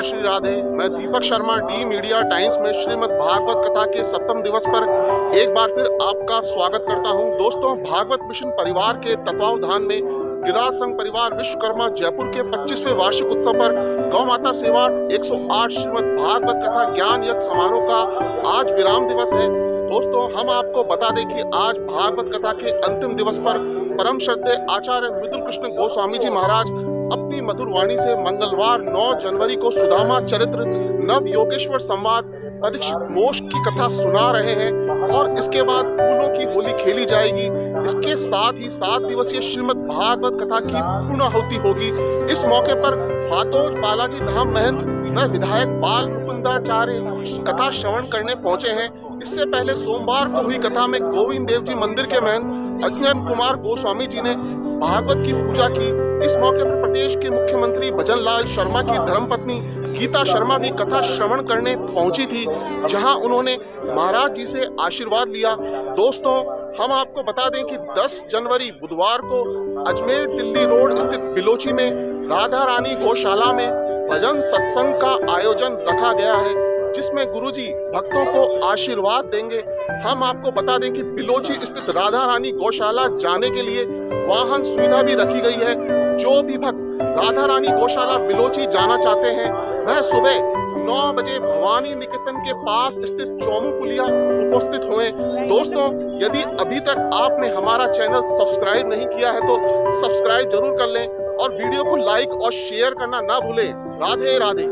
श्री राधे। मैं Deepak Sharma D media times में श्रीमद् भागवत कथा के 7वें दिवस पर एक बार फिर आपका स्वागत करता हूं। दोस्तों, भागवत मिशन परिवार के तत्वावधान में गिरिराज संघ परिवार विश्वकर्मा जयपुर के 25वें वार्षिक उत्सव पर गौ माता सेवा 108 श्रीमद् भागवत कथा ज्ञान यज्ञ समारोह का आज विराम दिवस है। दोस्तों, हम आपको बता दें कि आज भागवत कथा के अंतिम दिवस पर परम श्रद्धेय आचार्य मृदुल कृष्ण गोस्वामी जी महाराज अपनी मधुर वाणी से मंगलवार 9 जनवरी को सुदामा चरित्र, नव योगेश्वर संवाद, परीक्षित मोक्ष की कथा सुना रहे हैं और इसके बाद फूलों की होली खेली जाएगी। इसके साथ ही 7 दिवसीय श्रीमद् भागवत कथा की पूर्णाहुति होगी। इस मौके पर हाथोज बालाजी धाम महंत व विधायक बाल मुकुंदाचार्य कथा श्रवण करने पहुंचे हैं। इससे पहले सोमवार को हुई कथा में गोविंद देव जी मंदिर के महंत अज्ञान कुमार गोस्वामी जी ने भागवत की पूजा की। इस मौके पर प्रदेश के मुख्यमंत्री भजन लाल शर्मा की धर्मपत्नी गीता शर्मा भी कथा श्रवण करने पहुंची थी, जहां उन्होंने महाराज जी से आशीर्वाद लिया। दोस्तों, हम आपको बता दें कि 10 जनवरी बुधवार को अजमेर दिल्ली रोड स्थित बिलोची में राधा रानी गौशाला में भजन सत्संग का आयोजन रखा गया है, जिसमें गुरुजी भक्तों को आशीर्वाद देंगे। हम आपको बता दें कि बिलोची स्थित राधा रानी गौशाला जाने के लिए वाहन सुविधा भी रखी गई है। जो भी भक्त राधा रानी गौशाला बिलोची जाना चाहते हैं वह सुबह 9 बजे भवानी निकेतन के पास स्थित चौमू पुलिया उपस्थित हुए। दोस्तों, यदि अभी तक आपने हमारा चैनल सब्सक्राइब नहीं किया है तो सब्सक्राइब जरूर कर लें और वीडियो को लाइक और शेयर करना ना भूलें। राधे राधे।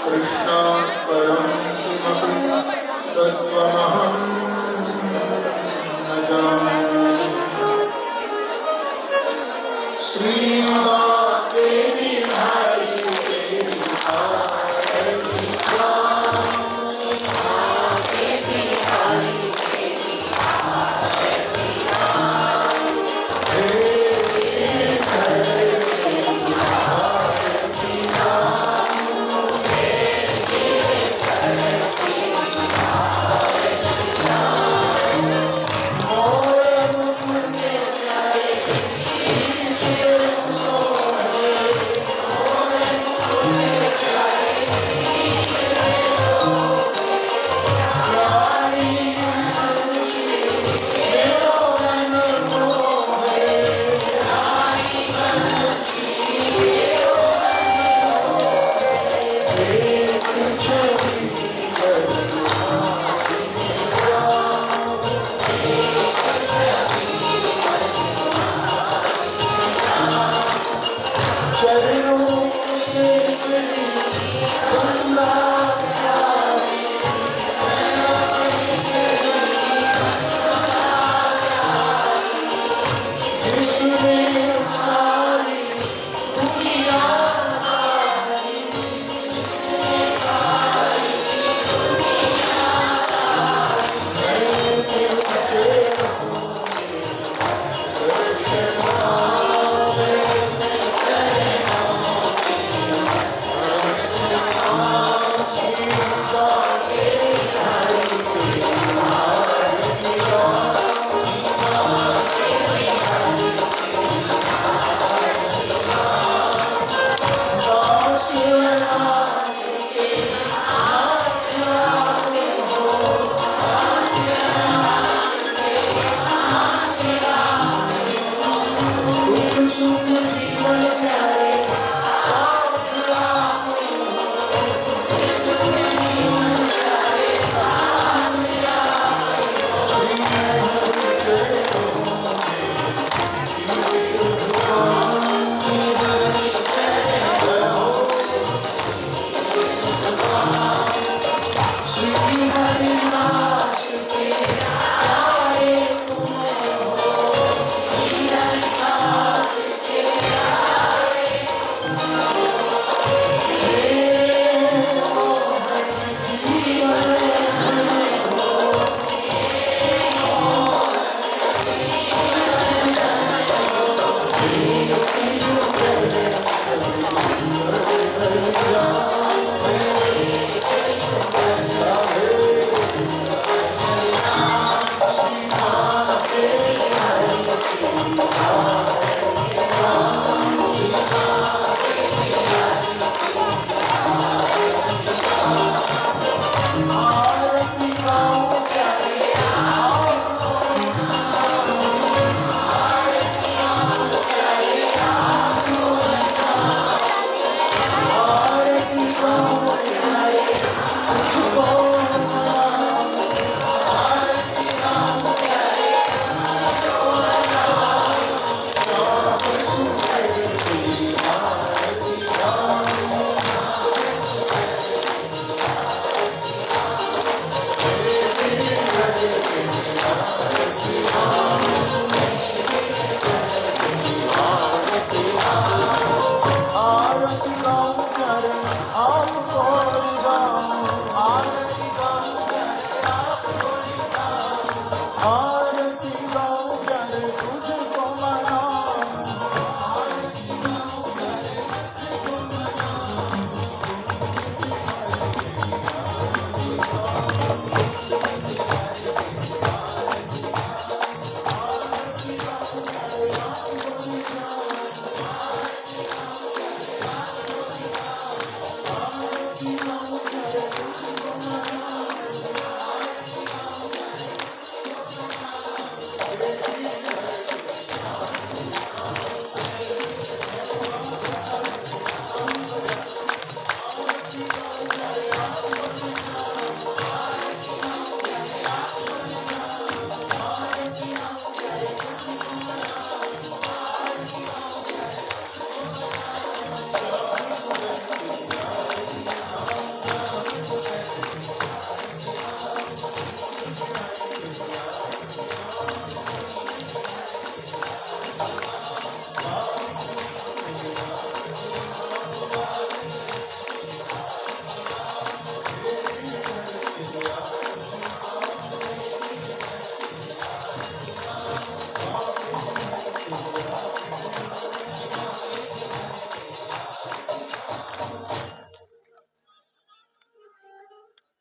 कृष्ण परम तत्त्वमहं न जानामि। श्रीमाते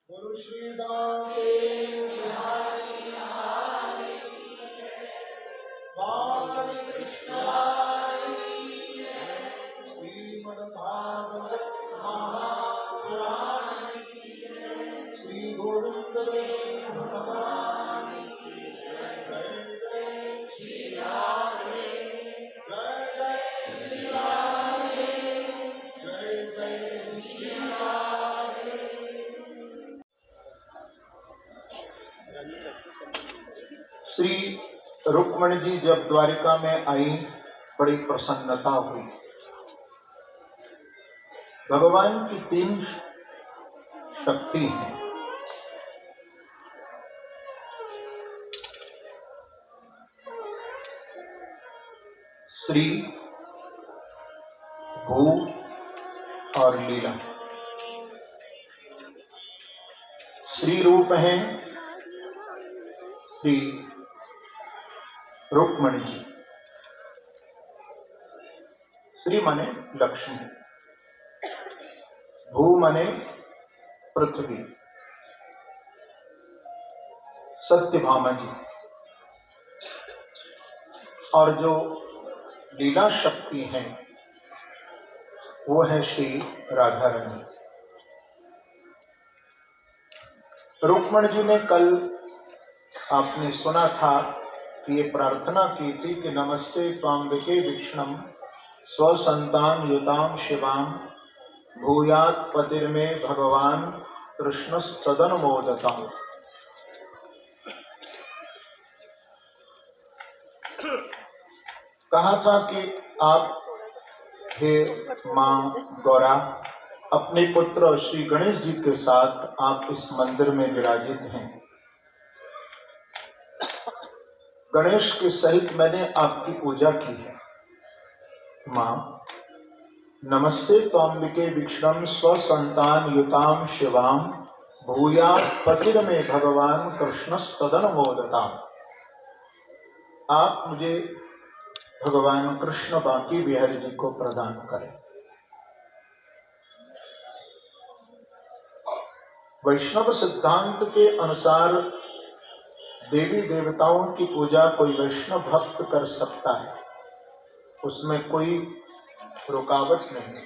गुरु श्री रामदेव बाल कृष्ण श्रीमद् भागवत महापुराण श्री गोविंद भगवान जय जय श्री राधे जय जय श्री राधे जय जय श्री राधे। श्री रुक्मणी जी जब द्वारिका में आई, बड़ी प्रसन्नता हुई। भगवान की 3 शक्ति हैं। श्री, भू और लीला। श्री रूप हैं श्री रुक्मणी जी। श्री माने लक्ष्मी, भू माने पृथ्वी, सत्यभामा जी, और जो लीला शक्ति है वो है श्री राधा रानी। रुक्मणी जी ने कल आपने सुना था कि ये प्रार्थना की थी कि नमस्ते त्वाम्बिके विष्णम स्वसंतान युताम शिवाम भूयात पतिर्मे भगवान कृष्णस्तदन मोदता। कहा था कि आप हे मां गौरा अपने पुत्र श्री गणेश जी के साथ आप इस मंदिर में विराजित हैं। गणेश के सहित मैंने आपकी पूजा की है। मां, नमस्ते त्वाम्बिके विष्णम स्वसंतान युताम शिवाम भूयात पतिर्मे भगवान कृष्णस्तदन मोदता। आप मुझे भगवान कृष्ण बांकी बिहारी जी को प्रदान करें। वैष्णव सिद्धांत के अनुसार देवी देवताओं की पूजा कोई वैष्णव भक्त कर सकता है, उसमें कोई रुकावट नहीं,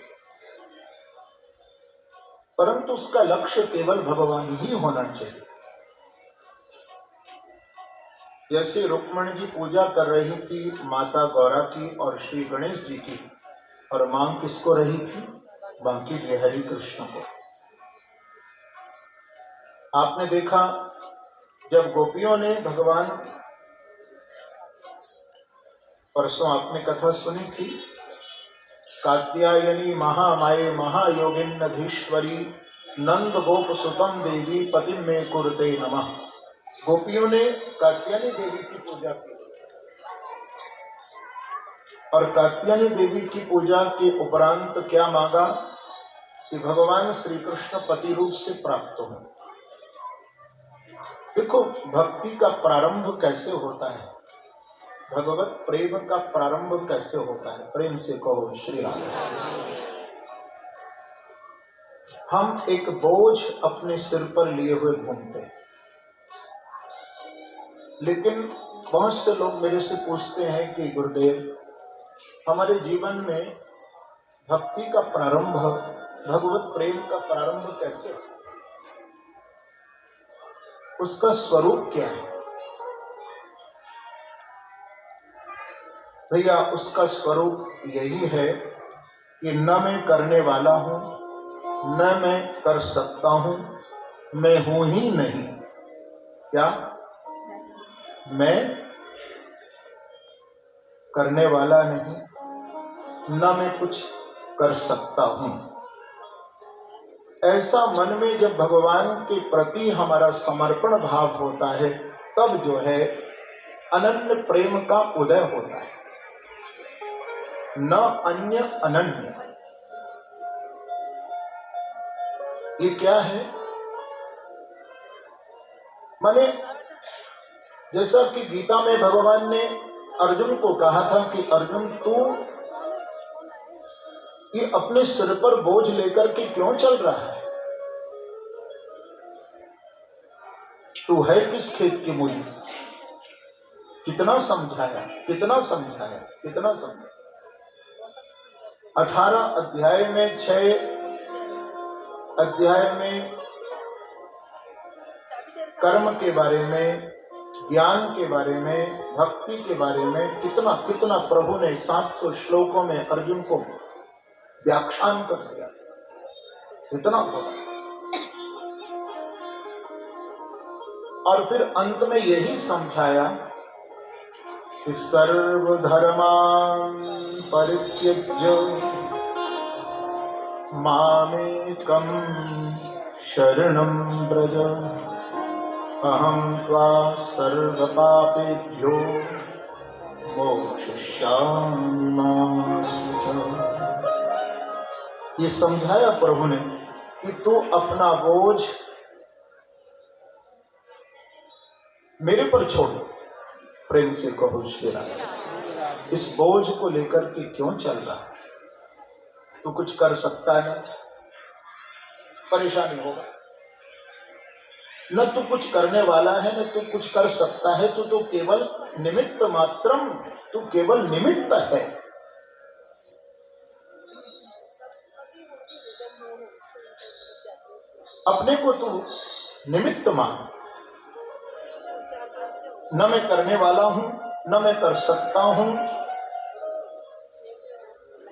परंतु उसका लक्ष्य केवल भगवान ही होना चाहिए। जैसे रुक्मणी जी पूजा कर रही थी माता गौरा की और श्री गणेश जी की, और मांग किसको रही थी? बांकी बिहारी कृष्ण को। आपने देखा जब गोपियों ने भगवान, परसों आपने कथा सुनी थी, कात्यायनी महामाये महायोगिन्नधीश्वरी नंद गोप सुतम देवी पति में कुरते नमः। गोपियों ने कात्यायनी देवी की पूजा की, और कात्यायनी देवी की पूजा के उपरांत क्या मांगा कि भगवान श्री कृष्ण पति रूप से प्राप्त हो। देखो भक्ति का प्रारंभ कैसे होता है, भगवत प्रेम का प्रारंभ कैसे होता है। प्रेम से कहो श्री राम। हम एक बोझ अपने सिर पर लिए हुए घूमते हैं, लेकिन बहुत से लोग मेरे से पूछते हैं कि गुरुदेव, हमारे जीवन में भक्ति का प्रारंभ, भगवत प्रेम का प्रारंभ कैसे हो। उसका स्वरूप क्या है? भैया उसका स्वरूप यही है कि न मैं करने वाला हूं, न मैं कर सकता हूं, मैं हूं ही नहीं। क्या? मैं करने वाला नहीं, न मैं कुछ कर सकता हूं। ऐसा मन में जब भगवान के प्रति हमारा समर्पण भाव होता है, तब जो है अनन्य प्रेम का उदय होता है। न अन्य अनन्य, ये क्या है? माने जैसा कि गीता में भगवान ने अर्जुन को कहा था कि अर्जुन तू ये अपने सिर पर बोझ लेकर के क्यों चल रहा है? तू है किस खेत की मूली? कितना समझाया, कितना समझाया, कितना समझाया। 18 अध्याय में 6 अध्याय में कर्म के बारे में, ज्ञान के बारे में, भक्ति के बारे में कितना कितना प्रभु ने 700 श्लोकों में अर्जुन को व्याख्यान कर दिया। इतना होगा। और फिर अंत में यही समझाया कि सर्वधर्मान् परित्यज्य मामेकं शरणं व्रज अहं त्वा सर्वपापेभ्यो मोक्षयिष्यामि मा शुचः। ये समझाया प्रभु ने कि तू अपना बोझ मेरे पर छोड़। प्रेम से कहो श्री राम। इस बोझ को लेकर के क्यों चल रहा है? तू कुछ कर सकता है? परेशानी होगा। न तू कुछ करने वाला है, न तू कुछ कर सकता है। तू तो केवल निमित्त मात्रम, तू केवल निमित्त है। अपने को तू निमित्त मान। न मैं करने वाला हूं, न मैं कर सकता हूं।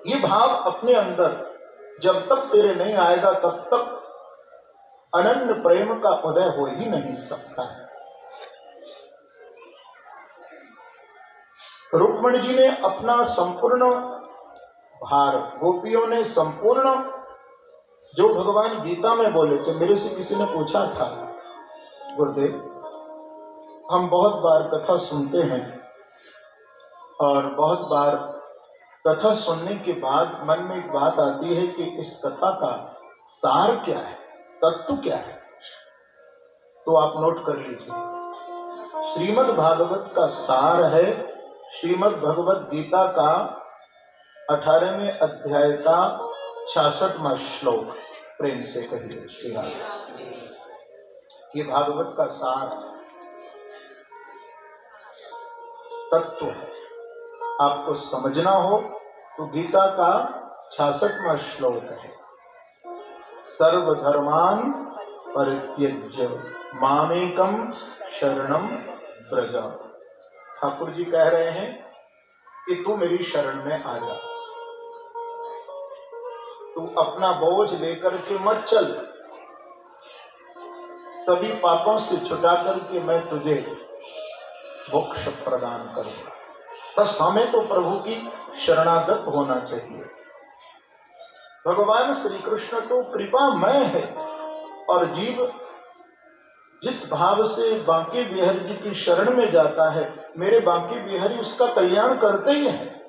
ये भाव अपने अंदर जब तक तेरे नहीं आएगा, तब तक अनन्य प्रेम का उदय हो ही नहीं सकता है। रुक्मिणी जी ने अपना संपूर्ण भार, गोपियों ने संपूर्ण जो भगवान गीता में बोले थे। मेरे से किसी ने पूछा था, गुरुदेव हम बहुत बार कथा सुनते हैं और बहुत बार कथा सुनने के बाद मन में एक बात आती है कि इस कथा का सार क्या है, तत्व क्या है? तो आप नोट कर लीजिए। श्रीमद् भागवत का सार है श्रीमद् भगवत गीता का 18वें अध्याय का 66वां श्लोक। प्रेम से कहिए श्री राम। ये भागवत का सार तत्व है। आपको समझना हो तो गीता का 66वां श्लोक है, सर्वधर्मान् परित्यज्य मामेकं शरणं व्रज। ठाकुर जी कह रहे हैं कि तू मेरी शरण में आ जा। तू अपना बोझ लेकर के मत चल। सभी पापों से छुटा करके मैं तुझे मोक्ष प्रदान करूंगा। बस हमें तो प्रभु की शरणागत होना चाहिए। भगवान श्री कृष्ण तो कृपामय है और जीव जिस भाव से बांके बिहारी जी की शरण में जाता है, मेरे बांके बिहारी उसका कल्याण करते ही है।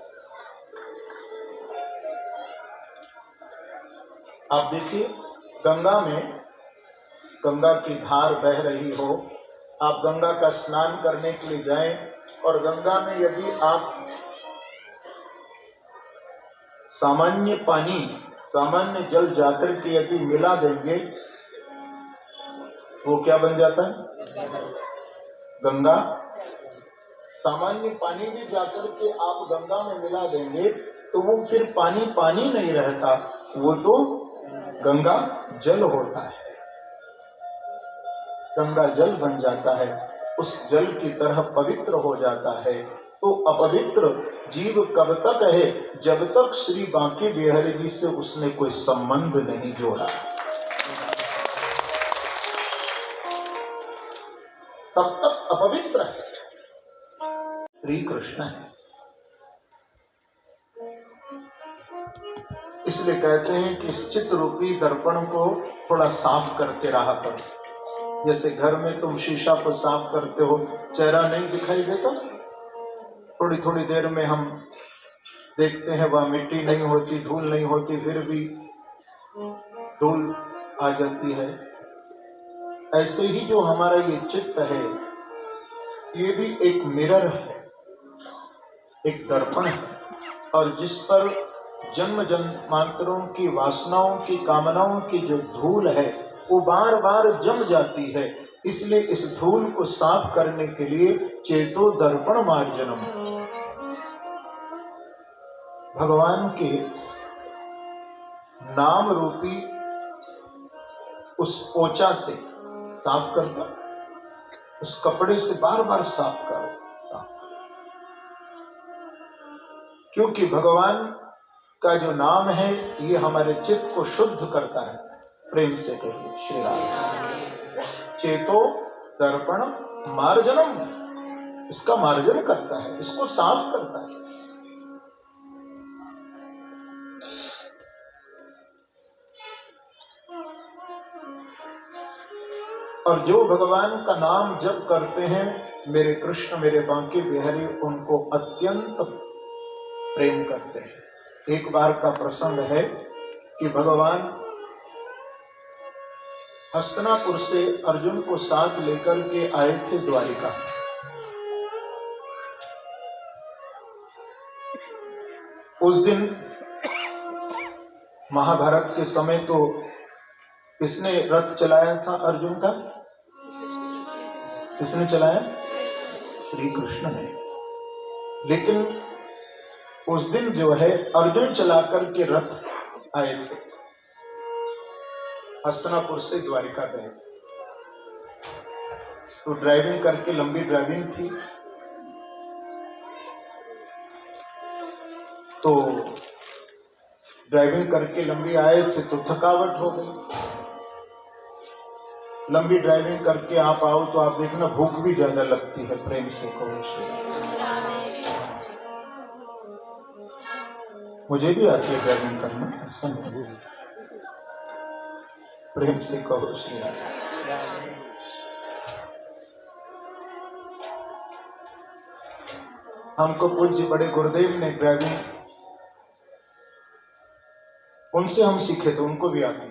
आप देखिए, गंगा में गंगा की धार बह रही हो, आप गंगा का स्नान करने के लिए जाएं और गंगा में यदि आप सामान्य पानी, सामान्य जल जाकर के यदि मिला देंगे, वो क्या बन जाता है? गंगा। सामान्य पानी भी जाकर के आप गंगा में मिला देंगे तो वो फिर पानी पानी नहीं रहता, वो तो गंगा जल होता है। गंगा जल बन जाता है, उस जल की तरह पवित्र हो जाता है। तो अपवित्र जीव कब तक है? जब तक श्री बांके बिहारी जी से उसने कोई संबंध नहीं जोड़ा, तब तक अपवित्र है। श्री कृष्ण है। इसलिए कहते हैं कि इस चित्त रूपी दर्पण को थोड़ा साफ करके रहा करो। जैसे घर में तुम शीशा को साफ करते हो, चेहरा नहीं दिखाई देता, थोड़ी थोड़ी देर में हम देखते हैं वह मिट्टी नहीं होती, धूल नहीं होती, फिर भी धूल आ जाती है। ऐसे ही जो हमारा ये चित्त है, ये भी एक मिरर है, एक दर्पण है, और जिस पर जन्म जन्मांतरों की वासनाओं की कामनाओं की जो धूल है वो बार बार जम जाती है। इसलिए इस धूल को साफ करने के लिए चेतो दर्पण मार्जनम, भगवान के नाम रूपी उस पोचा से साफ करना, उस कपड़े से बार बार साफ करो। क्योंकि भगवान का जो नाम है ये हमारे चित्त को शुद्ध करता है। प्रेम से कहिए श्री राम। चेतो दर्पण मार्जनम, इसका मार्जन करता है, इसको साफ करता है। और जो भगवान का नाम जप करते हैं, मेरे कृष्ण मेरे बांके बिहारी उनको अत्यंत प्रेम करते हैं। एक बार का प्रसंग है कि भगवान हस्तिनापुर से अर्जुन को साथ लेकर के आए थे द्वारिका। उस दिन महाभारत के समय तो किसने रथ चलाया था अर्जुन का? किसने चलाया? श्री कृष्ण ने। लेकिन उस दिन जो है अर्जुन चलाकर के रथ आए थे, हस्तिनापुर से द्वारिका गए। तो ड्राइविंग करके, लंबी ड्राइविंग थी, तो ड्राइविंग करके लंबी आए थे तो थकावट हो गई। लंबी ड्राइविंग करके आप आओ तो आप देखना भूख भी ज्यादा लगती है। प्रेम से कहो, मुझे भी आती है ड्राइविंग करना, ऐसा नहीं। प्रेम से कहो श्री राम। हमको पूज्य बड़े गुरुदेव ने ड्राइविंग, उनसे हम सीखे तो उनको भी आती,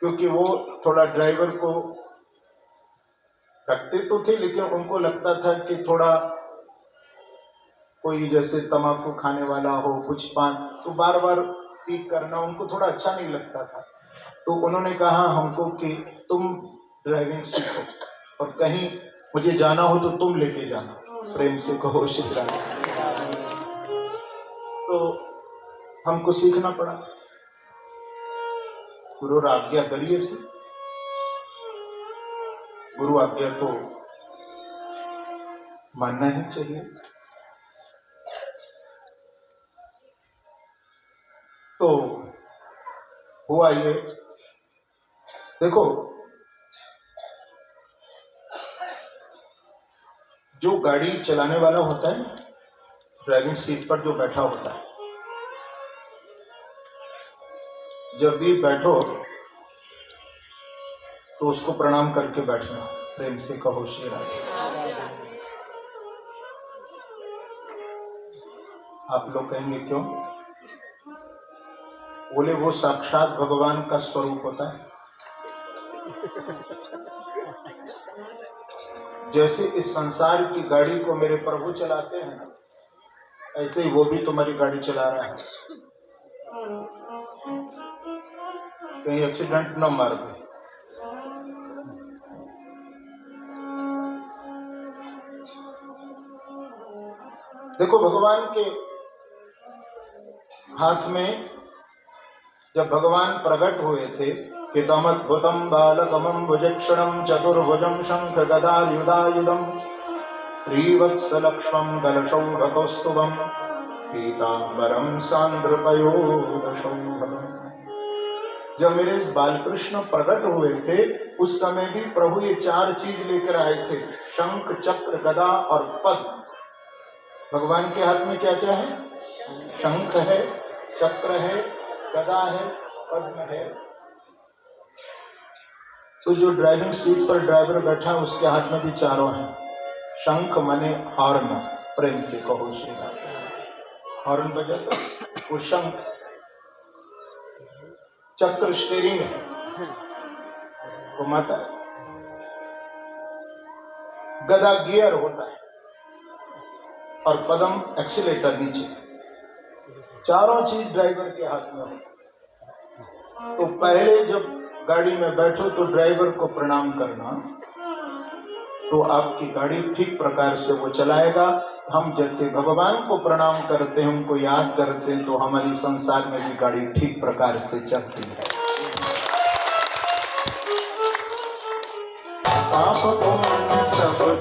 क्योंकि वो थोड़ा ड्राइवर को रखते तो थे, लेकिन उनको लगता था कि थोड़ा कोई जैसे तंबाकू खाने वाला हो, कुछ पान, तो बार बार पीक करना उनको थोड़ा अच्छा नहीं लगता था। तो उन्होंने कहा हमको कि तुम ड्राइविंग सीखो और कहीं मुझे जाना हो तो तुम लेके जाना। प्रेम से कहो श्री राम। तो हमको सीखना पड़ा गुरु आज्ञा करिए से। गुरु आज्ञा तो मानना ही चाहिए। तो हुआ ये, देखो जो गाड़ी चलाने वाला होता है, ड्राइविंग सीट पर जो बैठा होता है, जब भी बैठो तो उसको प्रणाम करके बैठना। प्रेम से कहो श्री राम। आप लोग कहेंगे क्यों? बोले वो साक्षात भगवान का स्वरूप होता है। जैसे इस संसार की गाड़ी को मेरे प्रभु चलाते हैं ना, ऐसे ही वो भी तुम्हारी गाड़ी चला रहा है। कहीं एक्सीडेंट न मार दे। देखो भगवान के हाथ में जब भगवान प्रकट हुए थे हितमद्भुतं बालकमं भुजक्षणं चतुर्भुजं शङ्खगदायुधायुधं श्रीवत्सलक्ष्मं कलशौघकौस्तुभं पीताम्बरं सान्द्रपयोदशौभगम्। जब मेरे इस बालकृष्ण प्रकट हुए थे उस समय भी प्रभु ये 4 चीज लेकर आए थे, शंख चक्र गदा और पद्म। भगवान के हाथ में क्या क्या है? शंख है, चक्र है, गदा है, पद्म है। तो जो ड्राइविंग सीट पर ड्राइवर बैठा है उसके हाथ में भी चारों हैं। शंख माने हॉर्न, प्रेम से कहो श्री राम। हॉर्न बजाता वो शंख। चक्र स्टीयरिंग है, घुमाता है। गदा गियर होता है और पदम एक्सीलेटर नीचे। चारों चीज ड्राइवर के हाथ में होती। तो पहले जब गाड़ी में बैठो तो ड्राइवर को प्रणाम करना, तो आपकी गाड़ी ठीक प्रकार से वो चलाएगा। हम जैसे भगवान को प्रणाम करते हैं, उनको याद करते हैं, तो हमारी संसार में भी गाड़ी ठीक प्रकार से चलती है। आप सब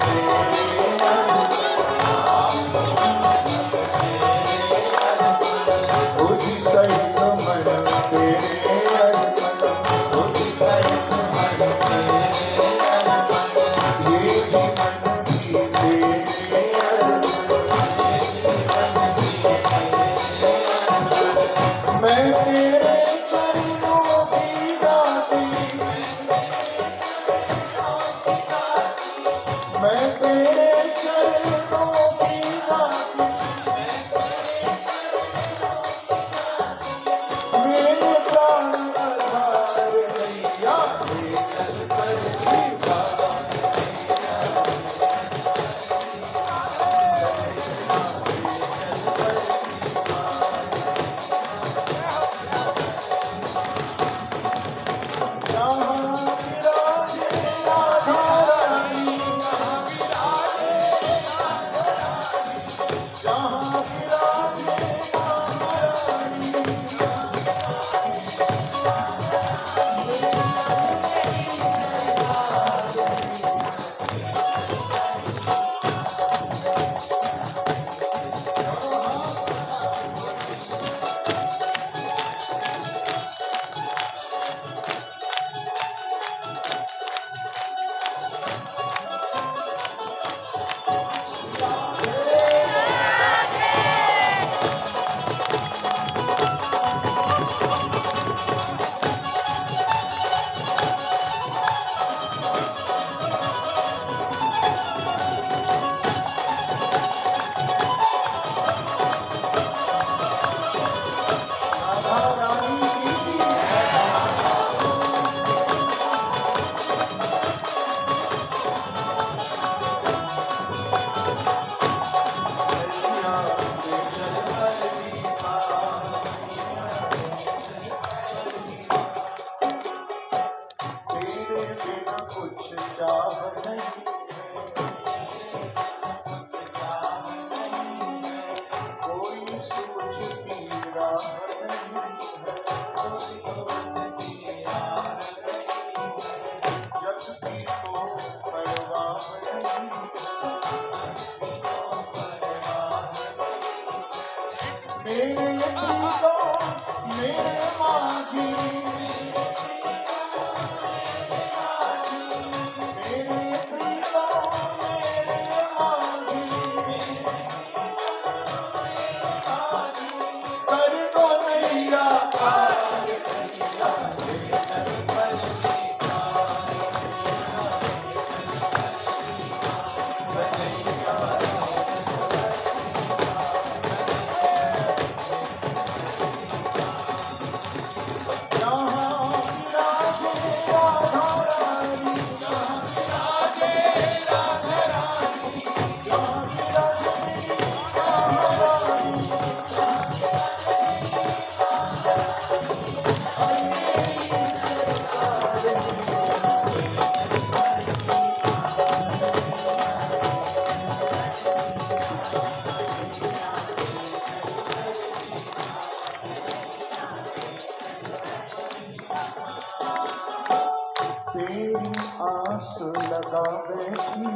तेरी आस लगा बैठी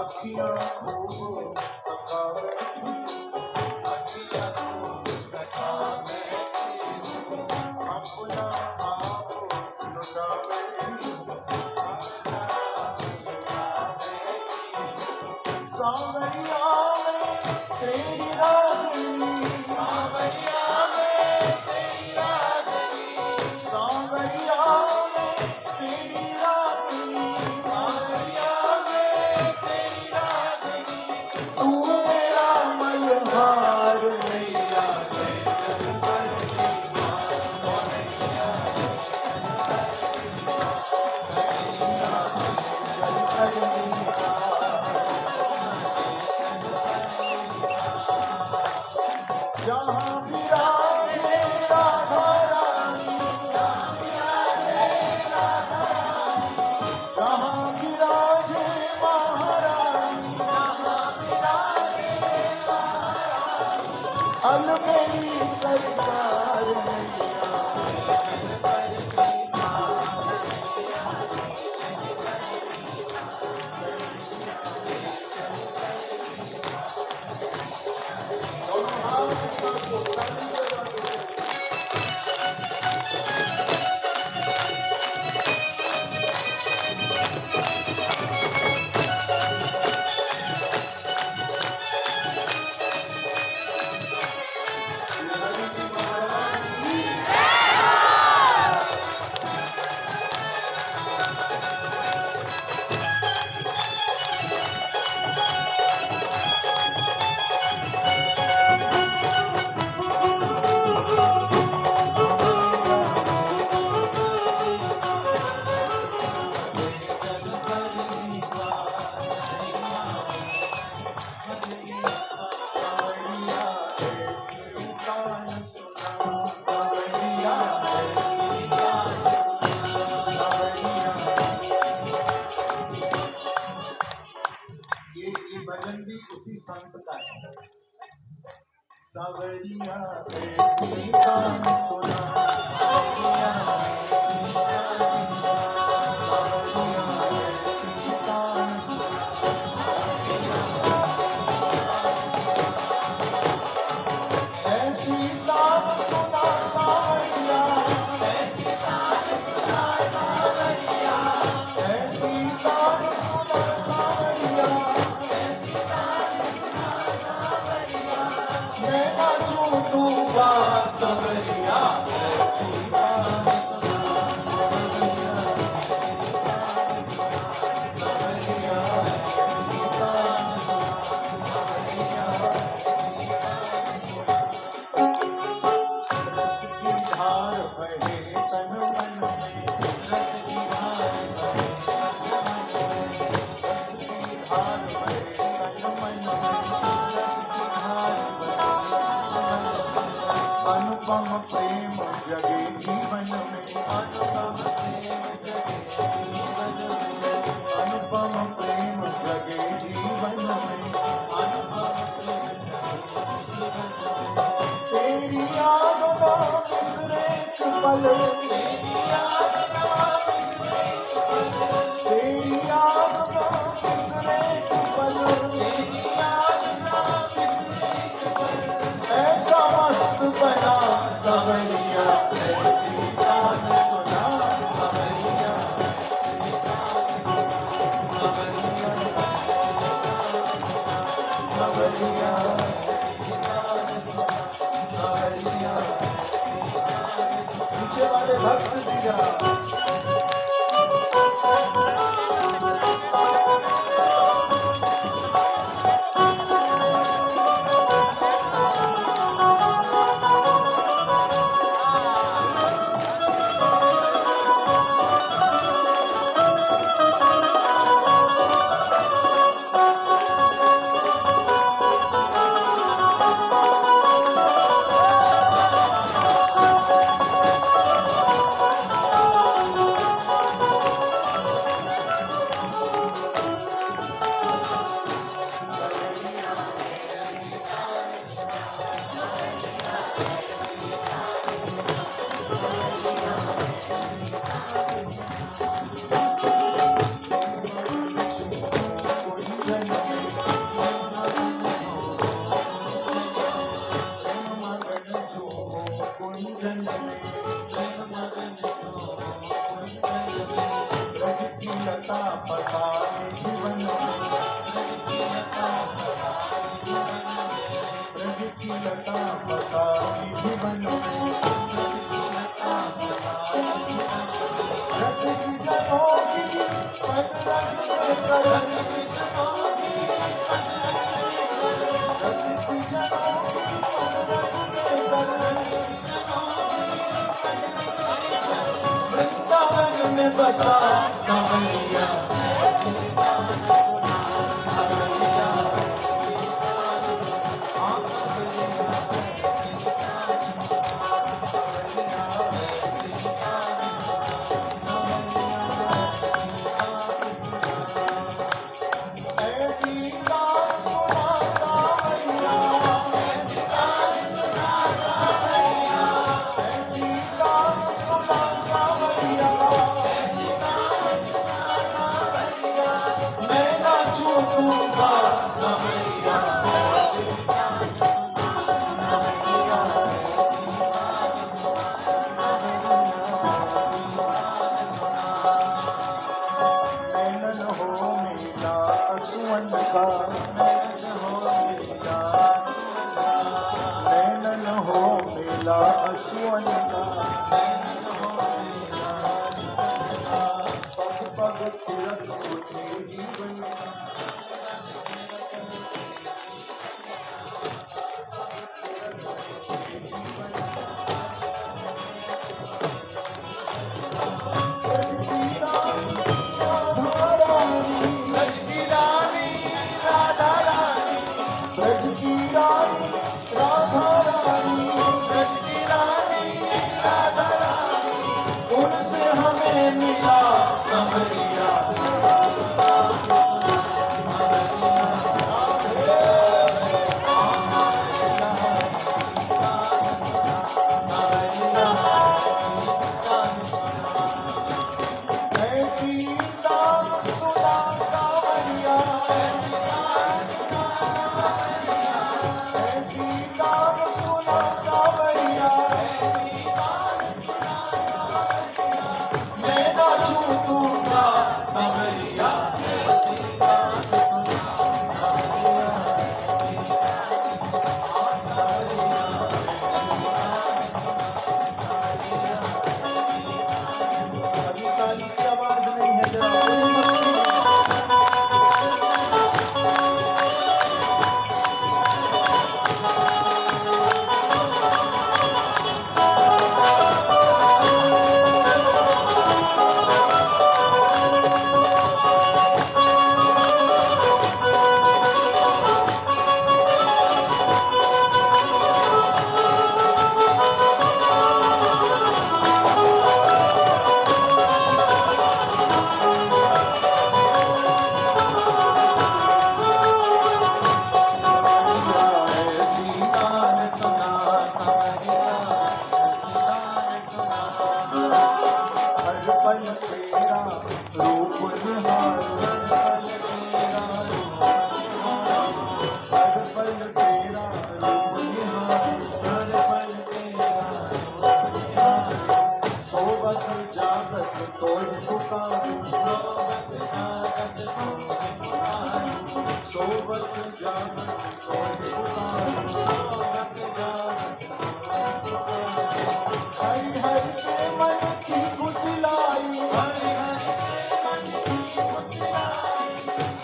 अखियां खूब थका बैठी अपना आप लुटा बैठी सावरिया में तेरी रागनी सावरिया में तेरी रागनी सावरिया में तेरी रागनी सावरिया में तेरी रागनी तू मेरा मल्हार नैया जहाँ भी राधे राधा रानी जहाँ भी राधे महारानी अलमेली सरकार ये भजन भी उसी संत का है। सवरिया ऐसी कान सुना सवरिया ऐसी कान सुना ऐसी कान सुना सवरिया ऐसी कान सुना सवरिया ऐसी कान सुना सवरिया मैं नाचूं तू गा सवरिया ऐसी कान सुना सवरिया सवरिया ऐसी कान सुना सवरिया रस की धार बहे तन मन में रस की धार बहे रस की धार बहे तन मन में रस की धार बहे अनुपम प्रेम जगे जीवन में अनुपम प्रेम जगे जीवन में अनुपम प्रेम जगे जीवन में अनुपम प्रेम तेरी याद ना बिसरे एक पल तेरी याद ना बिसरे एक पल तेरी याद ना बिसरे एक पल तेरी याद ना बिसरे एक पल ऐसा मस्त बना सवरिया ऐसी कान सुना सवरिया सवरिया ऐसी कान सुना सवरिया पीछे वाले भक्त दिया वृंदावन में बसा कमलिया उनसे हमें मिला समरिया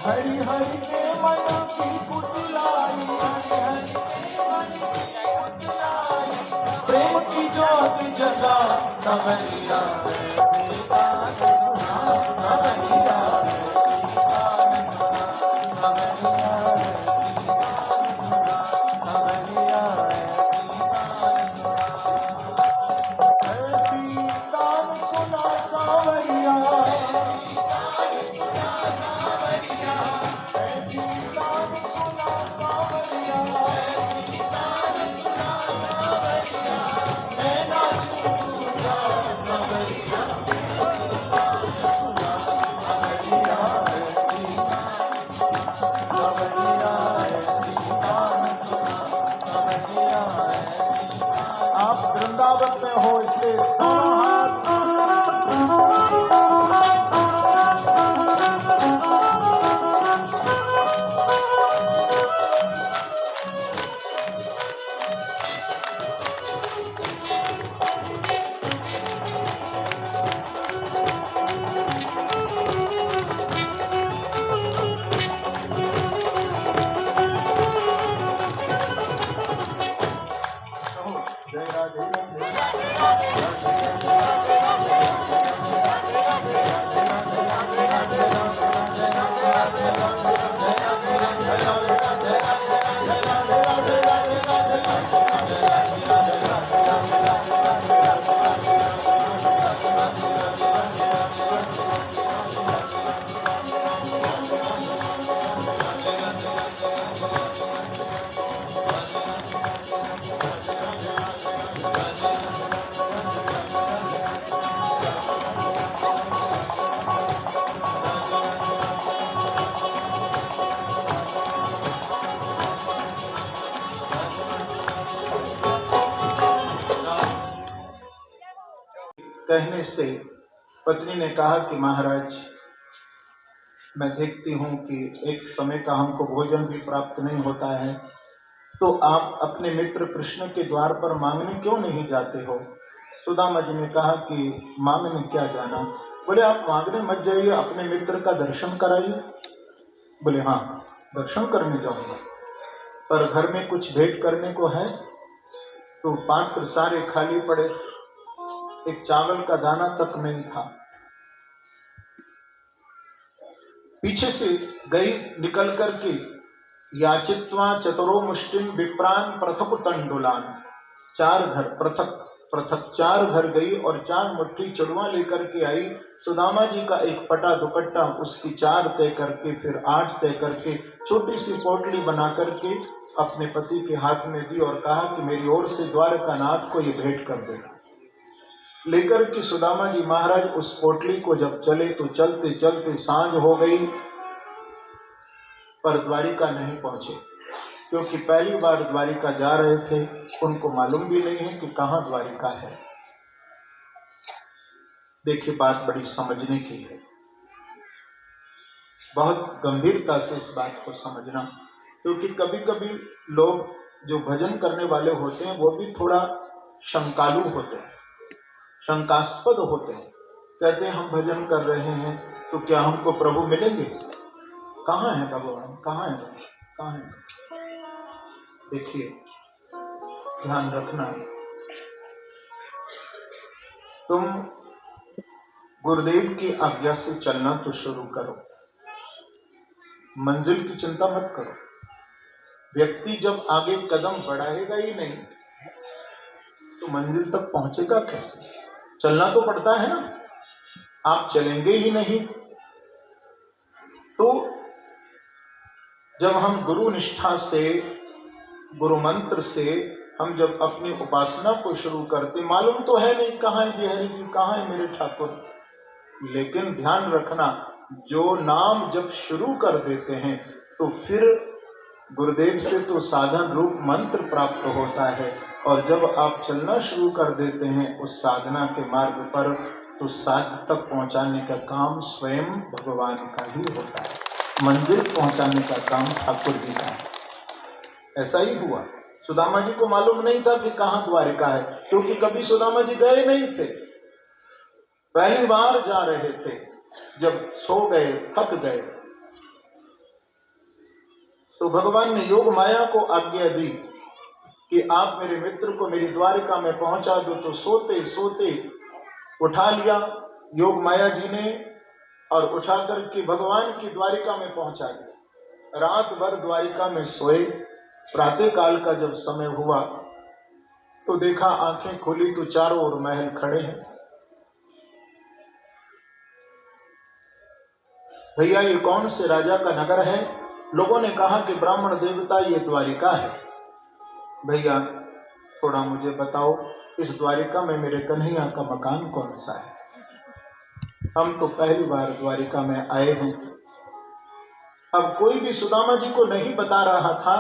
हरि हरि के मन की पुतलाई, प्रेम की ज्योति जगा सवरिया Thank you. हाथ में हो इससे दोनों हाथ जय राधे कहने से पत्नी ने कहा कि महाराज, मैं देखती हूँ कि एक समय का हमको भोजन भी प्राप्त नहीं होता है, तो आप अपने मित्र कृष्ण के द्वार पर मांगने क्यों नहीं जाते हो? सुदामा जी ने कहा कि मांगने क्या जाना? बोले आप मांगने मत जाइए, अपने मित्र का दर्शन कराइए। बोले हाँ, दर्शन करने जाऊंगा, पर घर में कुछ भेंट करने को है? तो पात्र सारे खाली पड़े, एक चावल का दाना तक नहीं था। पीछे से गई निकल करके याचित्वा चतुरो मुष्टिम विप्रान पृथक तंडुलान, 4 घर पृथक पृथक 4 घर गई और 4 मुट्ठी चुड़वा लेकर के आई। सुदामा जी का एक पटा दुपट्टा उसकी 4 तय करके फिर 8 तय करके छोटी सी पोटली बना करके अपने पति के हाथ में दी और कहा कि मेरी ओर से द्वारकानाथ को ये भेंट कर देना। लेकर के सुदामा जी महाराज उस पोटली को जब चले तो चलते चलते सांझ हो गई, पर द्वारिका नहीं पहुंचे, क्योंकि पहली बार द्वारिका जा रहे थे, उनको मालूम भी नहीं है कि कहाँ द्वारिका है। देखिए, बात बड़ी समझने की है, बहुत गंभीरता से इस बात को समझना, क्योंकि कभी कभी लोग जो भजन करने वाले होते हैं वो भी थोड़ा शंकालु होते हैं, शंकास्पद होते हैं। कहते हैं हम भजन कर रहे हैं तो क्या हमको प्रभु मिलेंगे? कहाँ है भगवान? कहाँ है? कहाँ है? देखिए, ध्यान रखना, तुम गुरुदेव की आज्ञा से चलना तो शुरू करो, मंजिल की चिंता मत करो। व्यक्ति जब आगे कदम बढ़ाएगा ही नहीं तो मंजिल तक पहुंचेगा कैसे? चलना तो पड़ता है ना। आप चलेंगे ही नहीं तो जब हम गुरु निष्ठा से, गुरु मंत्र से हम जब अपनी उपासना को शुरू करते, मालूम तो है नहीं कहाँ है बिहारी जी, कहाँ है मेरे ठाकुर, लेकिन ध्यान रखना, जो नाम जब शुरू कर देते हैं तो फिर गुरुदेव से तो साधन रूप मंत्र प्राप्त होता है, और जब आप चलना शुरू कर देते हैं उस साधना के मार्ग पर, तो साध तक पहुंचाने का काम स्वयं भगवान का ही होता है, मंजिल पहुंचाने का काम ठाकुर जी का है। ऐसा ही हुआ, सुदामा जी को मालूम नहीं था कि कहाँ द्वारिका है, क्योंकि कभी सुदामा जी गए नहीं थे, पहली बार जा रहे थे। जब सो गए, थक गए, तो भगवान ने योग माया को आज्ञा दी कि आप मेरे मित्र को मेरी द्वारिका में पहुंचा दो। तो सोते सोते उठा लिया योग माया जी ने और उठा करके भगवान की द्वारिका में पहुंचा दिया। रात भर द्वारिका में सोए। प्रातः काल का जब समय हुआ तो देखा, आंखें खुली तो चारों ओर महल खड़े हैं। भैया ये कौन से राजा का नगर है? लोगों ने कहा कि ब्राह्मण देवता ये द्वारिका है। भैया थोड़ा मुझे बताओ, इस द्वारिका में मेरे कन्हैया का मकान कौन सा है? हम तो पहली बार द्वारिका में आए हैं। अब कोई भी सुदामा जी को नहीं बता रहा था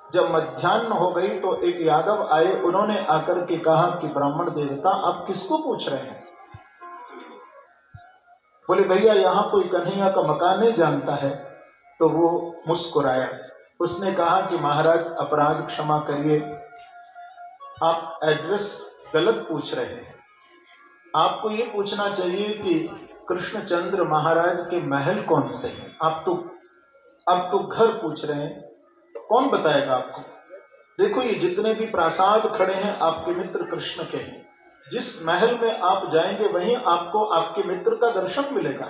जब मध्याह्न हो गई तो एक यादव आए, उन्होंने आकर के कहा कि ब्राह्मण देवता आप किसको पूछ रहे हैं? बोले भैया यहाँ कोई कन्हैया का मकान नहीं जानता है। तो वो मुस्कुराया, उसने कहा कि महाराज अपराध क्षमा करिए, आप एड्रेस गलत पूछ रहे हैं। आपको ये पूछना चाहिए कि कृष्णचंद्र महाराज के महल कौन से हैं। आप तो घर पूछ रहे हैं, कौन बताएगा आपको? देखो ये जितने भी प्रासाद खड़े हैं आपके मित्र कृष्ण के हैं। जिस महल में आप जाएंगे वहीं आपको आपके मित्र का दर्शन मिलेगा।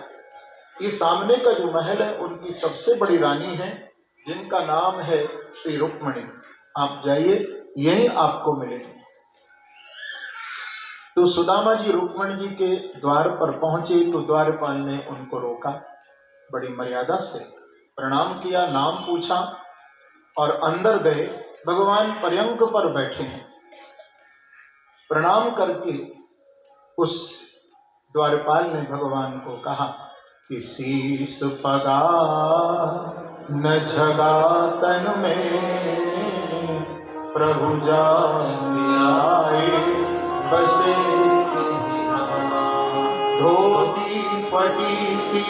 ये सामने का जो महल है उनकी सबसे बड़ी रानी है, जिनका नाम है श्री रुक्मणी। आप जाइए, यही आपको मिलेगी। तो सुदामा जी रुक्मणी जी के द्वार पर पहुंचे तो द्वारपाल ने उनको रोका, बड़ी मर्यादा से प्रणाम किया, नाम पूछा और अंदर गए। भगवान पर्यंक पर बैठे हैं। प्रणाम करके उस द्वारपाल ने भगवान को कहा कि शीस पगा न जगा तन में, प्रभु जान आए बसे, धोती पटी सी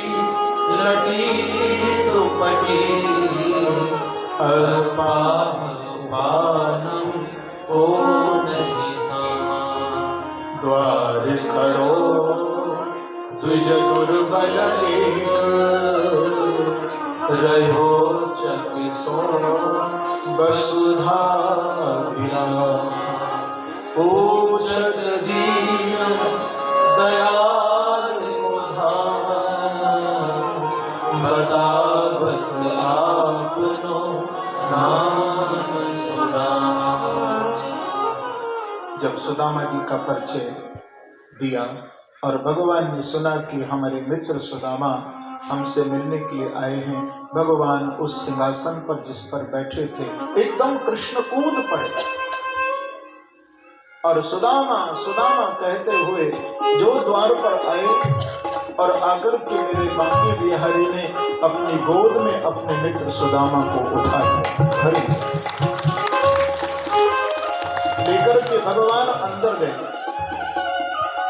लटी दुपटी, पानम को नहीं द्वार खड़ो द्विज दुर्बल रहो चकिसो वसुधा पूछत दीन दयाल बतावत आपनो नाम सुदामा। जब सुदामा जी का परिचय दिया और भगवान ने सुना कि हमारे मित्र सुदामा हमसे मिलने के लिए आए हैं, भगवान उस सिंहासन पर जिस पर बैठे थे एकदम कृष्ण कूद पड़े और सुदामा सुदामा कहते हुए जो द्वार पर आए और आकर के मेरे बांके बिहारी ने अपनी गोद में अपने मित्र सुदामा को उठा लिया, लेकर के भगवान अंदर गए।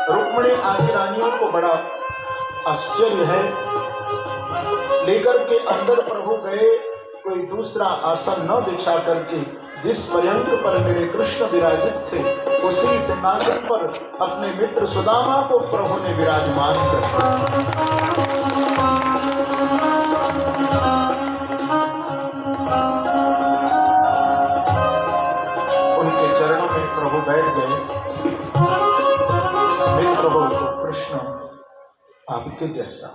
रुक्मिणी आदि रानियों को बड़ा आश्चर्य है, लेकर के अंदर प्रभु गए। कोई दूसरा आसन न बिछा करके जिस पर्यंक पर मेरे कृष्ण विराजित थे उसी सिंहासन पर अपने मित्र सुदामा को प्रभु ने विराजमान कर उनके चरणों में प्रभु बैठ गए। मित्र हो तो कृष्ण आपके जैसा,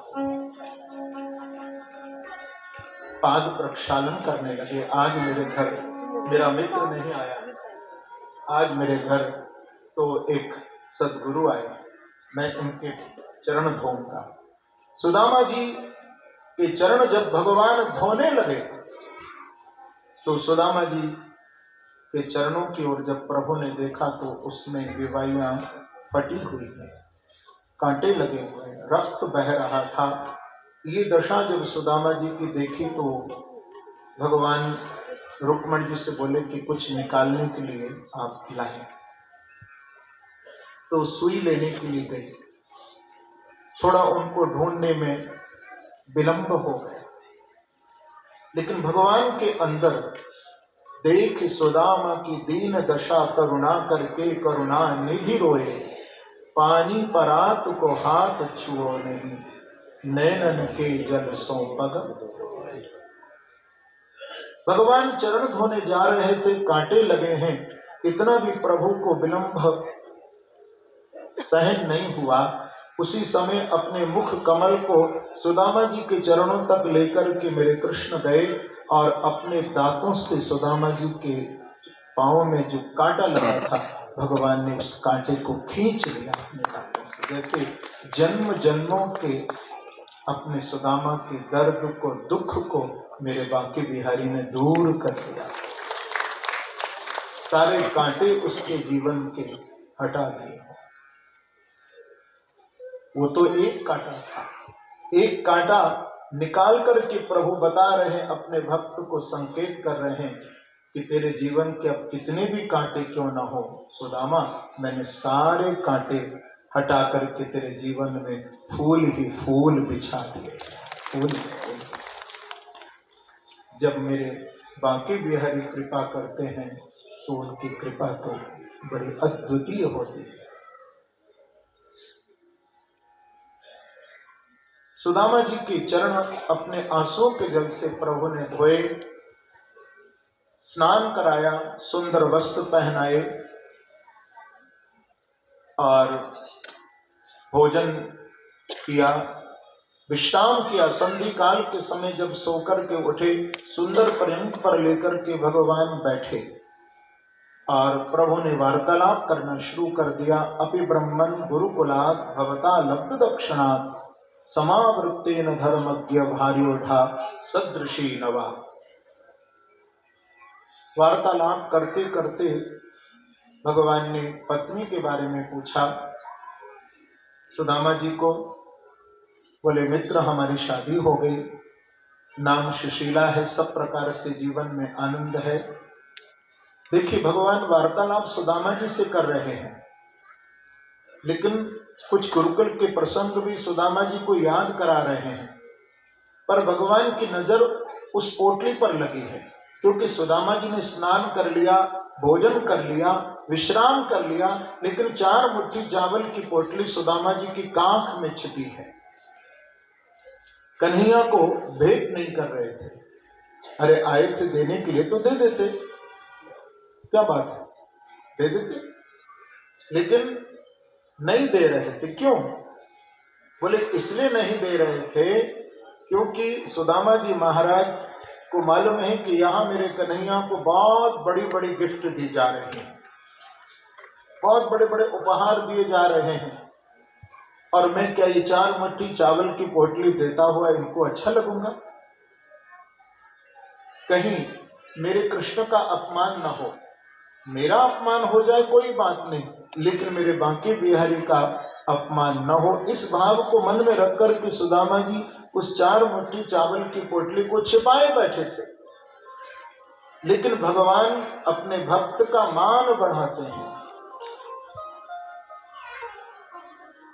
पाद प्रक्षालन करने लगे। आज मेरे घर मेरा मित्र नहीं आया, आज मेरे घर तो एक सद्गुरु आए, मैं उनके चरण धोऊंगा। सुदामा जी के चरण जब भगवान धोने लगे तो सुदामा जी के चरणों की ओर जब प्रभु ने देखा तो उसमें विवाइयां फटी हुई है, कांटे लगे हुए हैं, रक्त बह रहा था। ये दशा जब सुदामा जी की देखी तो भगवान रुक्मणी जी से बोले कि कुछ निकालने के लिए आप लाएं। तो सुई लेने के लिए गई, थोड़ा उनको ढूंढने में विलंब हो गया, लेकिन भगवान के अंदर देख सुदामा की दीन दशा करुणा करके करुणा निधि रोए, पानी परात को हाथ छुओ नहीं, नैनन के जल सो पग। भगवान चरण धोने जा रहे थे, कांटे लगे हैं, इतना भी प्रभु को विलंब सहन नहीं हुआ। उसी समय अपने मुख कमल को सुदामा जी के चरणों तक लेकर के मेरे कृष्ण गए और अपने दांतों से सुदामा जी के पांवों में जो कांटा लगा था भगवान ने उस कांटे को खींच लिया अपने दांतों से, जैसे जन्म जन्मों के अपने सुदामा के दर्द को, दुख को मेरे बांके बिहारी ने दूर कर दिया। सारे कांटे उसके जीवन के हटा दिए। वो तो एक कांटा था, एक कांटा निकाल करके प्रभु बता रहे हैं, अपने भक्त को संकेत कर रहे हैं कि तेरे जीवन के अब कितने भी कांटे क्यों ना हो सुदामा, मैंने सारे कांटे हटा करके तेरे जीवन में फूल ही फूल बिछा दिए, फूल ही फूल। जब मेरे बांके बिहारी कृपा करते हैं तो उनकी कृपा तो बड़ी अद्वितीय होती है। सुदामा जी के चरण अपने आंसुओं के जल से प्रभु ने धोए, स्नान कराया, सुंदर वस्त्र पहनाए और भोजन किया, विश्राम किया। संधि काल के समय जब सोकर के उठे, सुंदर पर्यंक पर लेकर के भगवान बैठे और प्रभु ने वार्तालाप करना शुरू कर दिया। अपि ब्रह्मन् गुरुकुलात् भवता लब्ध दक्षिणात् समावृत्तेन धर्मज्ञ भार्योढ़ा सदृशी नवा। वार्तालाप करते करते भगवान ने पत्नी के बारे में पूछा सुदामा जी को। बोले मित्र, हमारी शादी हो गई, नाम सुशीला है, सब प्रकार से जीवन में आनंद है। देखिए, भगवान वार्तालाप सुदामा जी से कर रहे हैं, लेकिन कुछ गुरुकुल के प्रसंग भी सुदामा जी को याद करा रहे हैं, पर भगवान की नजर उस पोटली पर लगी है, क्योंकि सुदामा जी ने स्नान कर लिया, भोजन कर लिया, विश्राम कर लिया, लेकिन 4 मुट्ठी चावल की पोटली सुदामा जी की कांख में छिपी है। कन्हैया को भेंट नहीं कर रहे थे। अरे आए थे देने के लिए तो दे देते, क्या बात है, दे देते, लेकिन नहीं दे रहे थे। क्यों? बोले इसलिए नहीं दे रहे थे क्योंकि सुदामा जी महाराज को मालूम है कि यहां मेरे कन्हैया को बहुत बड़ी बड़ी गिफ्ट दी जा रही है, बहुत बड़े बड़े उपहार दिए जा रहे हैं, और मैं क्या ये 4 मुट्ठी चावल की पोटली देता हुआ इनको अच्छा लगूंगा? कहीं मेरे कृष्ण का अपमान न हो। मेरा अपमान हो जाए कोई बात नहीं, लेकिन मेरे बांके बिहारी का अपमान न हो, इस भाव को मन में रखकर के सुदामा जी उस 4 मुट्ठी चावल की पोटली को छिपाए बैठे थे। लेकिन भगवान अपने भक्त का मान बढ़ाते हैं।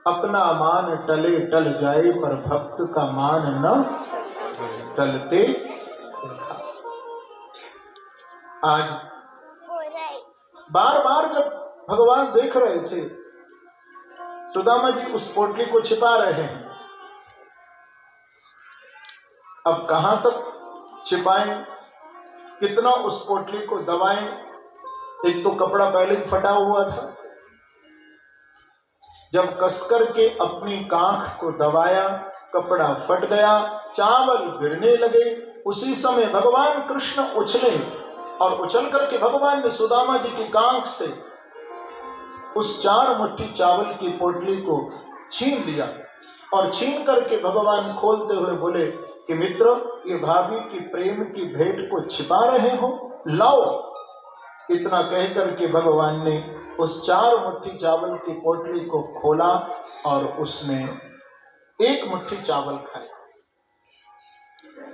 अपना मान टले टल जाए पर भक्त का मान न टलते। आज बार बार जब भगवान देख रहे थे सुदामा जी उस पोटली को छिपा रहे हैं, अब कहां तक छिपाएं, कितना उस पोटली को दबाएं। एक तो कपड़ा पहले ही फटा हुआ था, जब कसकर के अपनी कांख को दबाया कपड़ा फट गया, चावल गिरने लगे। उसी समय भगवान कृष्ण उछले और उछल करके भगवान ने सुदामा जी की कांख से उस 4 मुट्ठी चावल की पोटली को छीन लिया, और छीन करके भगवान खोलते हुए बोले कि मित्र, ये भाभी की प्रेम की भेंट को छिपा रहे हो, लाओ। इतना कह करके भगवान ने उस 4 मुट्ठी चावल की पोटली को खोला और उसने 1 मुट्ठी चावल खाया।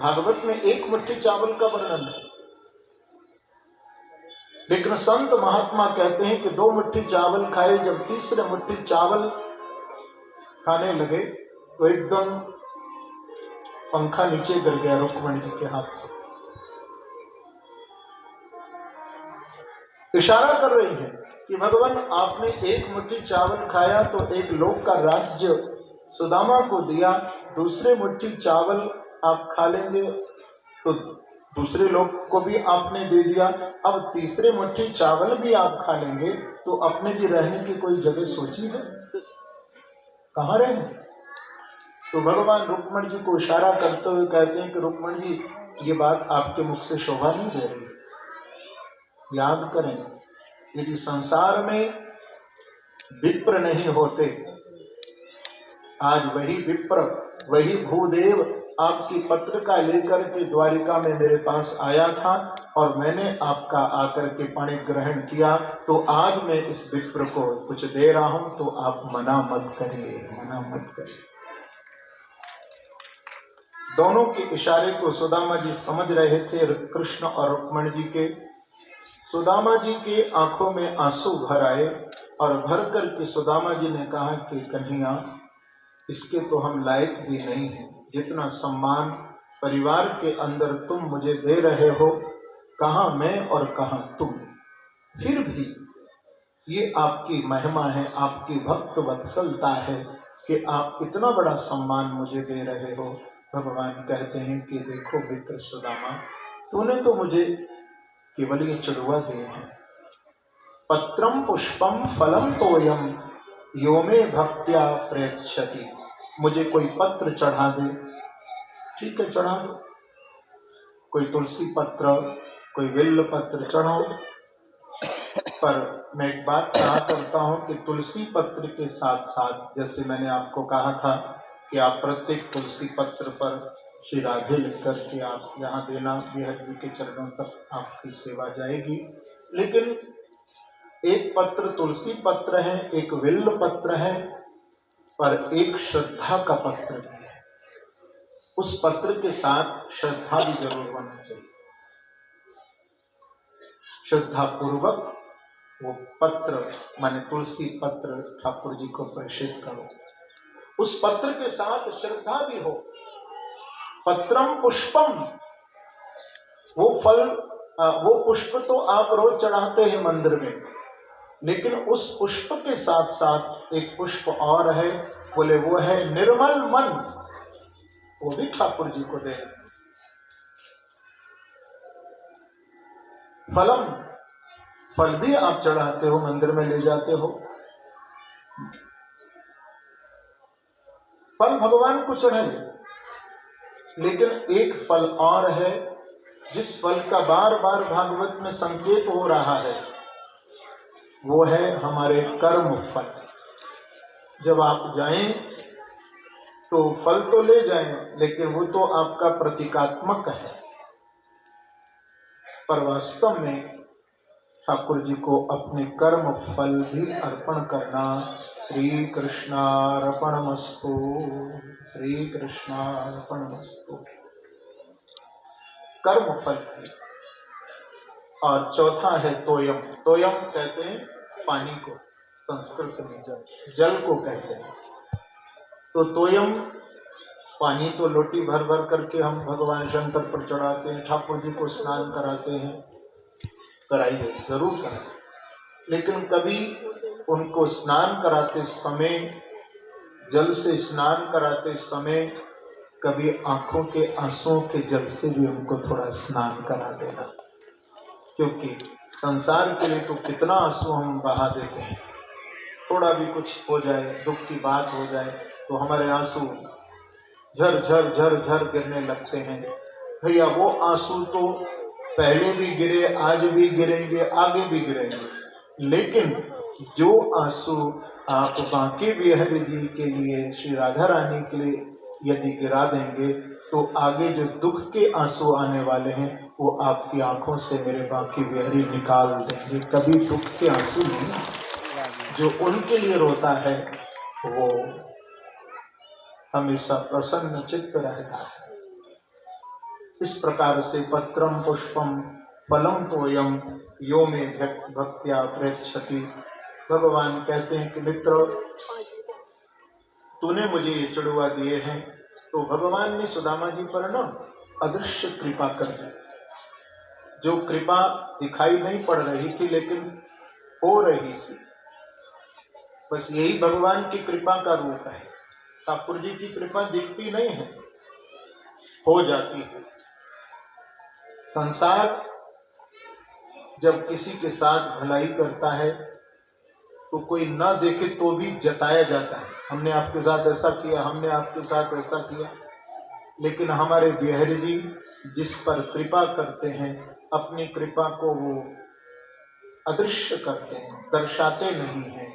भागवत में 1 मुट्ठी चावल का वर्णन है, लेकिन संत महात्मा कहते हैं कि 2 मुट्ठी चावल खाए। जब तीसरे मुट्ठी चावल खाने लगे तो एकदम पंखा नीचे गिर गया रुक्मणी जी के हाथ से। इशारा कर रही है कि भगवान आपने 1 मुट्ठी चावल खाया तो एक लोक का राज्य सुदामा को दिया, दूसरे मुट्ठी चावल आप खा लेंगे तो दूसरे लोग को भी आपने दे दिया, अब तीसरे मुट्ठी चावल भी आप खा लेंगे तो अपने भी रहने की कोई जगह सोची है? कहाँ रहे? तो भगवान रुक्मणी जी को इशारा करते हुए कहते हैं कि रुक्मणी जी, ये बात आपके मुख से शोभा नहीं दे रही। याद करें, यदि संसार में विप्र नहीं होते, आज वही विप्र, वही भूदेव आपकी पत्रिका लेकर के द्वारिका में मेरे पास आया था और मैंने आपका आकर के पाणी ग्रहण किया, तो आज मैं इस विप्र को कुछ दे रहा हूं तो आप मना मत करिए, मना मत करिए। दोनों के इशारे को सुदामा जी समझ रहे थे, कृष्ण और रुक्मणी जी के, सुदामा जी के आंखों में आंसू भर आए और भर कर के सुदामा जी ने कहा कि कन्हैया, इसके तो हम लायक भी नहीं हैं। जितना सम्मान परिवार के अंदर तुम मुझे दे रहे हो, कहाँ मैं और कहाँ तुम। फिर भी ये आपकी महिमा है, आपकी भक्त वत्सलता है कि आप इतना बड़ा सम्मान मुझे दे रहे हो। भगवान कहते हैं कि देखो मित्र सुदामा, तूने तो मुझे केवल ये चढ़ुआ दिए हैं। पत्रम पुष्पम फलम तोयम यो में भक्त्या प्रेक्षति। मुझे कोई पत्र चढ़ा दे, ठीक है चढ़ा दो। कोई तुलसी पत्र, कोई बिल्व पत्र चढ़ाओ। पर मैं एक बात कहा करता हूं कि तुलसी पत्र के साथ साथ, जैसे मैंने आपको कहा था कि आप प्रत्येक तुलसी पत्र पर श्री राधे लिख करके आप यहाँ देना, बिहार जी के चरणों तक आपकी सेवा जाएगी। लेकिन एक पत्र तुलसी पत्र है, एक विल्व पत्र है, पर एक श्रद्धा का पत्र भी है। उस पत्र के साथ श्रद्धा भी जरूर होना चाहिए। श्रद्धा पूर्वक वो पत्र माने तुलसी पत्र ठाकुर जी को प्रेषित करो। उस पत्र के साथ श्रद्धा भी हो। पत्रम पुष्पम, वो फल, वो पुष्प तो आप रोज चढ़ाते हैं मंदिर में, लेकिन उस पुष्प के साथ साथ एक पुष्प और है, बोले वो है निर्मल मन। वो भी ठाकुर जी को देना। फलम, फल भी आप चढ़ाते हो, मंदिर में ले जाते हो। फल भगवान को चढ़ाइए, लेकिन एक फल और है जिस फल का बार बार भागवत में संकेत हो रहा है, वो है हमारे कर्म फल। जब आप जाएं तो फल तो ले जाएं, लेकिन वो तो आपका प्रतीकात्मक है। पर वास्तव में ठाकुर जी को अपने कर्म फल भी अर्पण करना। श्री कृष्णार्पणमस्तु, श्री कृष्णार्पणमस्तु। कर्म फल है। और चौथा है तोयम। तोयम कहते हैं पानी को, संस्कृत में जल को कहते हैं। तो तोयम पानी तो लोटी भर भर करके हम भगवान शंकर पर चढ़ाते हैं, ठाकुर जी को स्नान कराते हैं। कराइए, जरूर कराइए, लेकिन कभी उनको स्नान कराते समय, जल से स्नान कराते समय, कभी आंखों के आंसुओं के जल से भी उनको थोड़ा स्नान करा देना। क्योंकि संसार के लिए तो कितना आंसू हम बहा देते हैं। थोड़ा भी कुछ हो जाए, दुख की बात हो जाए, तो हमारे आंसू झर झर झर झर गिरने लगते हैं। भैया वो आंसू तो पहले भी गिरे, आज भी गिरेंगे, आगे भी गिरेंगे, लेकिन जो आंसू आप बांके बिहारी जी के लिए, श्री राधा रानी के लिए यदि गिरा देंगे, तो आगे जो दुख के आंसू आने वाले हैं वो आपकी आंखों से मेरे बांके बिहारी निकाल देंगे। कभी दुख के आंसू नहीं। जो उनके लिए रोता है वो हमेशा प्रसन्न चित्त रहता है। इस प्रकार से पत्रम पुष्पम फलम तोयम यो में भक्त्या प्रेक्षति। भगवान कहते हैं कि मित्र, तूने मुझे ये चढ़ुआ दिए हैं। तो भगवान ने सुदामा जी पर ना अदृश्य कृपा कर दी। जो कृपा दिखाई नहीं पड़ रही थी लेकिन हो रही थी, बस यही भगवान की कृपा का रूप है। ठाकुर जी की कृपा दिखती नहीं है, हो जाती है। संसार जब किसी के साथ भलाई करता है तो कोई ना देखे तो भी जताया जाता है, हमने आपके साथ ऐसा किया, हमने आपके साथ ऐसा किया। लेकिन हमारे बिहारी जी जिस पर कृपा करते हैं, अपनी कृपा को वो अदृश्य करते हैं, दर्शाते नहीं हैं,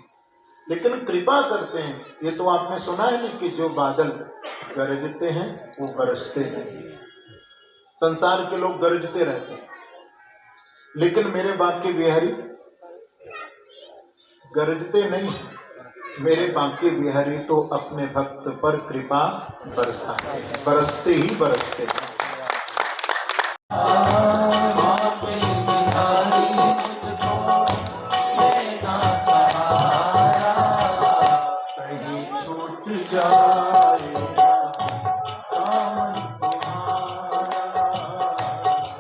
लेकिन कृपा करते हैं। ये तो आपने सुना है ना कि जो बादल गरजते हैं वो बरसते नहीं। संसार के लोग गरजते रहते हैं, लेकिन मेरे बांके बिहारी गरजते नहीं। मेरे बांके बिहारी तो अपने भक्त पर कृपा बरसाते हैं, बरसते ही बरसते हैं। जाएगा दामन तुम्हारा,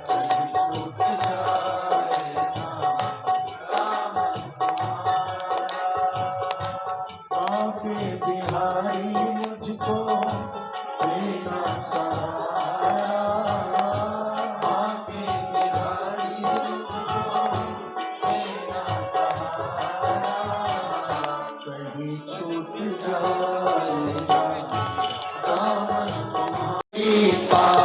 कहीं छूट जाएगा दामन तुम्हारा। आके बिहारी मुझको देना सहारा, आके बिहारी मुझको देना सहारा, कहीं छूट जाएगा दामन तुम्हारी।